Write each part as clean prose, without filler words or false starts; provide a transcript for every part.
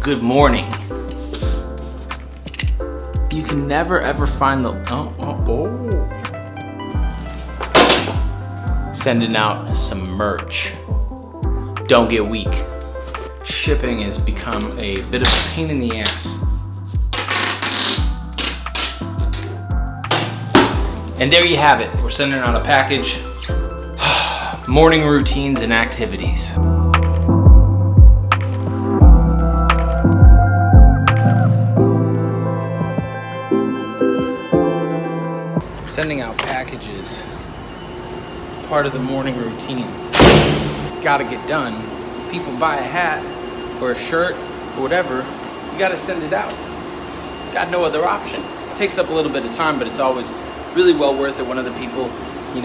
good morning. You can never ever find the, Sending out some merch. Don't get weak. Shipping has become a bit of a pain in the ass. And there you have it. We're sending out a package. Morning routines and activities. Sending out packages, part of the morning routine. It's gotta get done. People buy a hat or a shirt or whatever, you gotta send it out. Got no other option. It takes up a little bit of time, but it's always really well worth it when other people,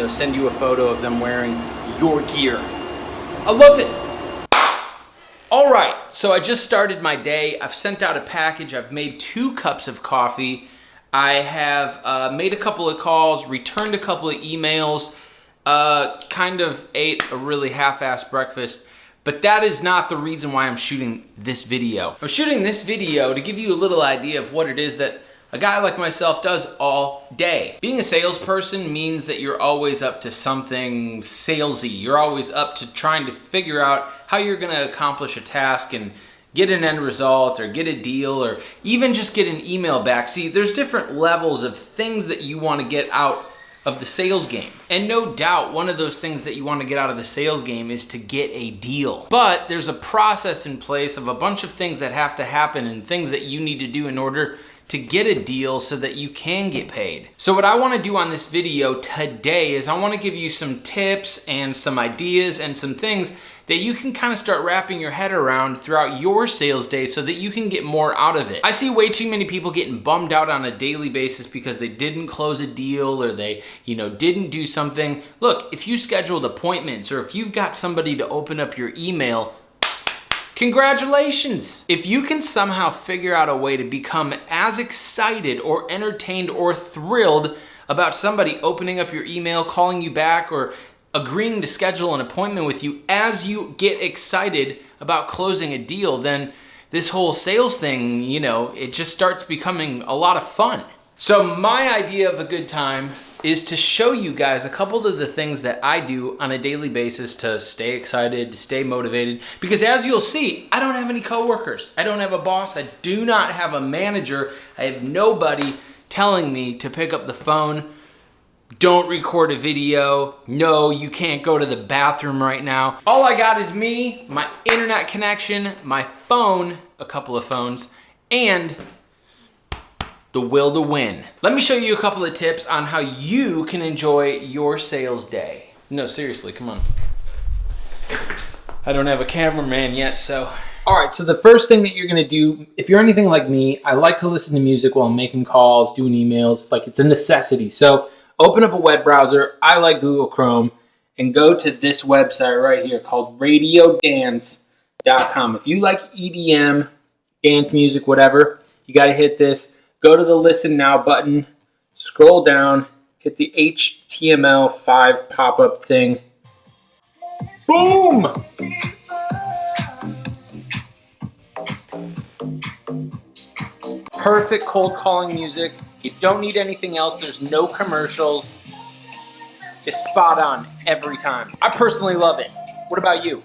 send you a photo of them wearing your gear. I love it. All right, so I just started my day. I've sent out a package. I've made 2 cups of coffee. I have made a couple of calls, returned a couple of emails, kind of ate a really half-assed breakfast, but that is not the reason why I'm shooting this video. I'm shooting this video to give you a little idea of what it is that a guy like myself does all day. Being a salesperson means that you're always up to something salesy. You're always up to trying to figure out how you're gonna accomplish a task and get an end result or get a deal or even just get an email back. See, there's different levels of things that you want to get out of the sales game. And no doubt, one of those things that you want to get out of the sales game is to get a deal. But there's a process in place of a bunch of things that have to happen and things that you need to do in order to get a deal so that you can get paid. So what I want to do on this video today is I want to give you some tips and some ideas and some things that you can kind of start wrapping your head around throughout your sales day so that you can get more out of it. I see way too many people getting bummed out on a daily basis because they didn't close a deal or they, didn't do something. Look, if you scheduled appointments or if you've got somebody to open up your email, congratulations! If you can somehow figure out a way to become as excited or entertained or thrilled about somebody opening up your email, calling you back, or agreeing to schedule an appointment with you as you get excited about closing a deal, then this whole sales thing, it just starts becoming a lot of fun. So my idea of a good time is to show you guys a couple of the things that I do on a daily basis to stay excited, to stay motivated. Because as you'll see, I don't have any coworkers. I don't have a boss. I do not have a manager. I have nobody telling me to pick up the phone. Don't record a video. No, you can't go to the bathroom right now. All I got is me, my internet connection, my phone, a couple of phones, and the will to win. Let me show you a couple of tips on how you can enjoy your sales day. No, seriously, come on. I don't have a cameraman yet, so. All right, so the first thing that you're gonna do, if you're anything like me, I like to listen to music while I'm making calls, doing emails, like it's a necessity. So open up a web browser, I like Google Chrome, and go to this website right here called radiodance.com. If you like EDM, dance music, whatever, you gotta hit this. Go to the Listen Now button, scroll down, hit the HTML5 pop-up thing. Boom! Perfect cold calling music. You don't need anything else. There's no commercials. It's spot on every time. I personally love it. What about you?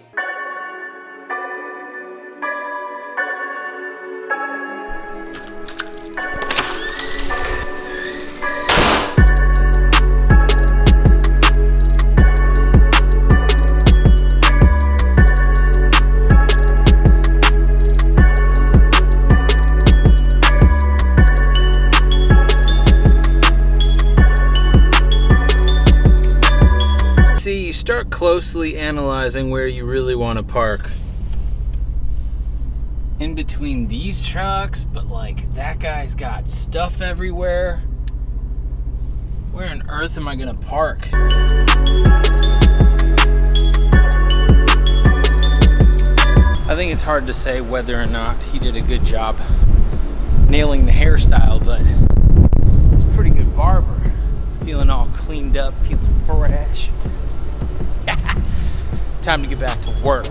Start closely analyzing where you really want to park. In between these trucks, but like that guy's got stuff everywhere. Where on earth am I gonna park? I think it's hard to say whether or not he did a good job nailing the hairstyle, but he's a pretty good barber. Feeling all cleaned up, feeling fresh. Time to get back to work.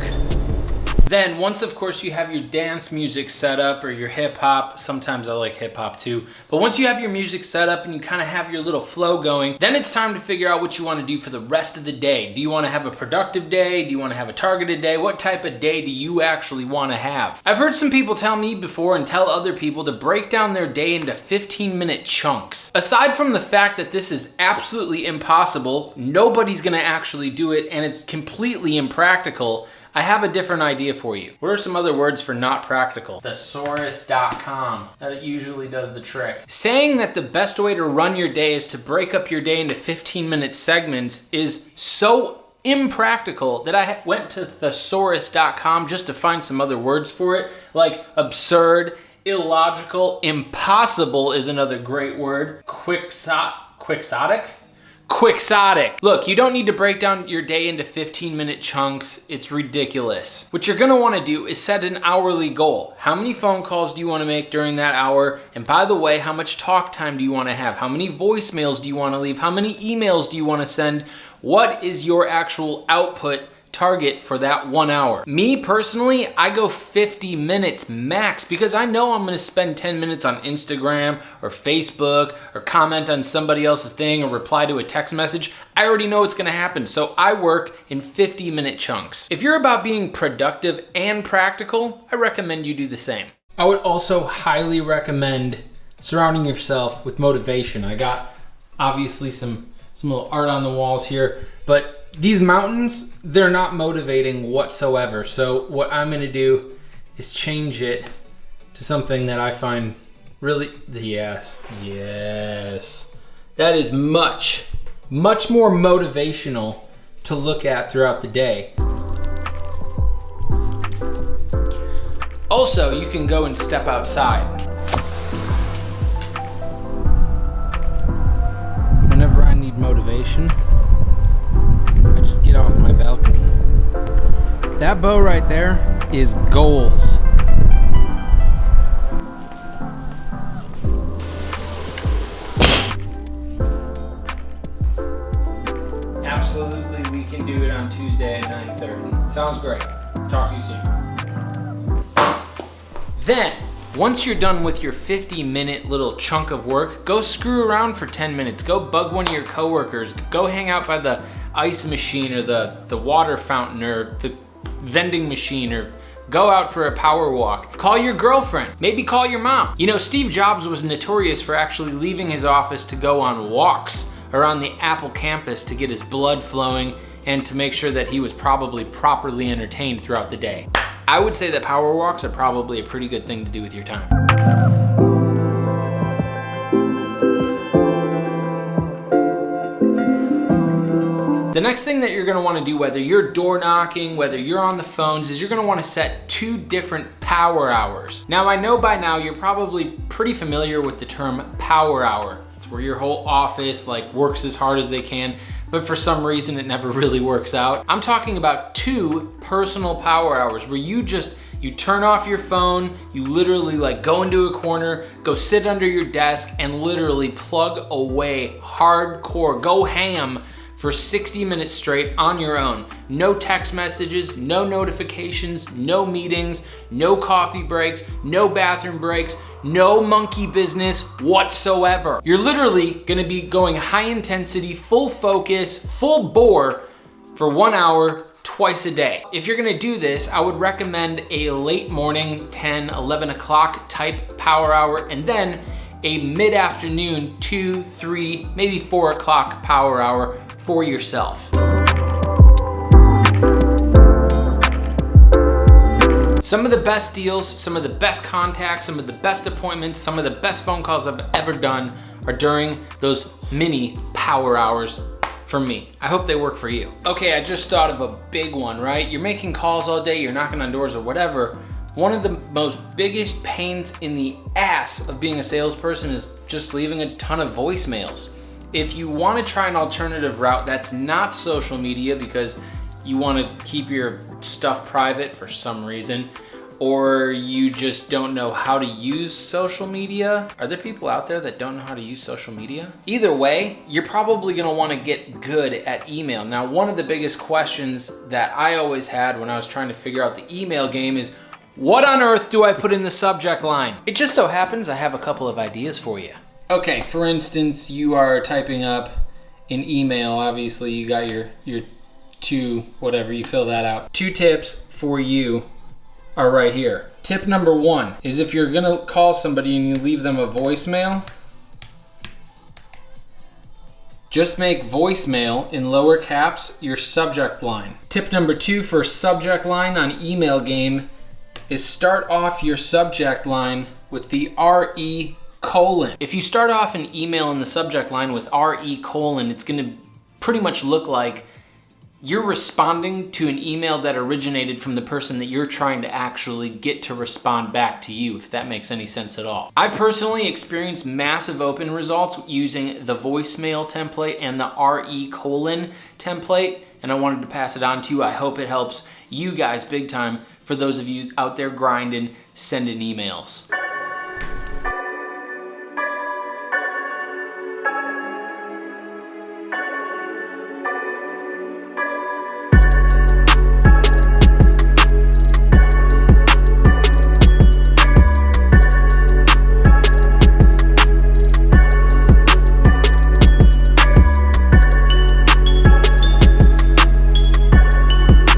Then once of course you have your dance music set up or your hip hop, sometimes I like hip hop too, but once you have your music set up and you kind of have your little flow going, then it's time to figure out what you want to do for the rest of the day. Do you want to have a productive day? Do you want to have a targeted day? What type of day do you actually want to have? I've heard some people tell me before and tell other people to break down their day into 15-minute chunks. Aside from the fact that this is absolutely impossible, nobody's going to actually do it, and it's completely impractical, I have a different idea for you. What are some other words for not practical? Thesaurus.com. That usually does the trick. Saying that the best way to run your day is to break up your day into 15-minute segments is so impractical that I went to thesaurus.com just to find some other words for it, like absurd, illogical, impossible is another great word. Quixotic? Quixotic. Look, you don't need to break down your day into 15-minute chunks. It's ridiculous. What you're gonna wanna do is set an hourly goal. How many phone calls do you wanna make during that hour? And by the way, how much talk time do you wanna have? How many voicemails do you wanna leave? How many emails do you wanna send? What is your actual output target for that 1 hour? Me personally, I go 50 minutes max because I know I'm gonna spend 10 minutes on Instagram or Facebook or comment on somebody else's thing or reply to a text message. I already know what's gonna happen, so I work in 50-minute chunks. If you're about being productive and practical, I recommend you do the same. I would also highly recommend surrounding yourself with motivation. I got obviously some little art on the walls here, but these mountains, they're not motivating whatsoever. So what I'm gonna do is change it to something that I find really, yes. That is much more motivational to look at throughout the day. Also, you can go and step outside. Whenever I need motivation, I just get off my balcony. That bow right there is goals. Absolutely, we can do it on Tuesday at 9:30. Sounds great. Talk to you soon. Then, once you're done with your 50-minute little chunk of work, go screw around for 10 minutes. Go bug one of your coworkers. Go hang out by the ice machine or the water fountain or the vending machine, or go out for a power walk. Call your girlfriend. Maybe call your mom. You know, Steve Jobs was notorious for actually leaving his office to go on walks around the Apple campus to get his blood flowing and to make sure that he was probably properly entertained throughout the day. I would say that power walks are probably a pretty good thing to do with your time. The next thing that you're gonna wanna do, whether you're door knocking, whether you're on the phones, is you're gonna wanna set 2 different power hours. Now, I know by now you're probably pretty familiar with the term power hour. It's where your whole office works as hard as they can, but for some reason it never really works out. I'm talking about 2 personal power hours where you turn off your phone, you literally go into a corner, go sit under your desk and literally plug away hardcore, go ham for 60 minutes straight on your own. No text messages, no notifications, no meetings, no coffee breaks, no bathroom breaks, no monkey business whatsoever. You're literally gonna be going high intensity, full focus, full bore for 1 hour, twice a day. If you're gonna do this, I would recommend a late morning, 10, 11 o'clock type power hour, and then a mid-afternoon, 2, 3, maybe 4 o'clock power hour for yourself. Some of the best deals, some of the best contacts, some of the best appointments, some of the best phone calls I've ever done are during those mini power hours for me. I hope they work for you. Okay, I just thought of a big one, right? You're making calls all day, you're knocking on doors or whatever. One of the most biggest pains in the ass of being a salesperson is just leaving a ton of voicemails. If you want to try an alternative route that's not social media because you want to keep your stuff private for some reason, or you just don't know how to use social media. Are there people out there that don't know how to use social media? Either way, you're probably gonna wanna get good at email. Now, one of the biggest questions that I always had when I was trying to figure out the email game is, what on earth do I put in the subject line? It just so happens I have a couple of ideas for you. Okay, for instance, you are typing up an email. Obviously, you got your two, whatever, you fill that out. 2 tips for you are right here. Tip number 1 is if you're gonna call somebody and you leave them a voicemail, just make voicemail in lower caps your subject line. Tip number 2 for subject line on email game is start off your subject line with the RE colon. If you start off an email in the subject line with RE colon, it's gonna pretty much look like you're responding to an email that originated from the person that you're trying to actually get to respond back to you, if that makes any sense at all. I've personally experienced massive open results using the voicemail template and the RE colon template, and I wanted to pass it on to you. I hope it helps you guys big time for those of you out there grinding, sending emails.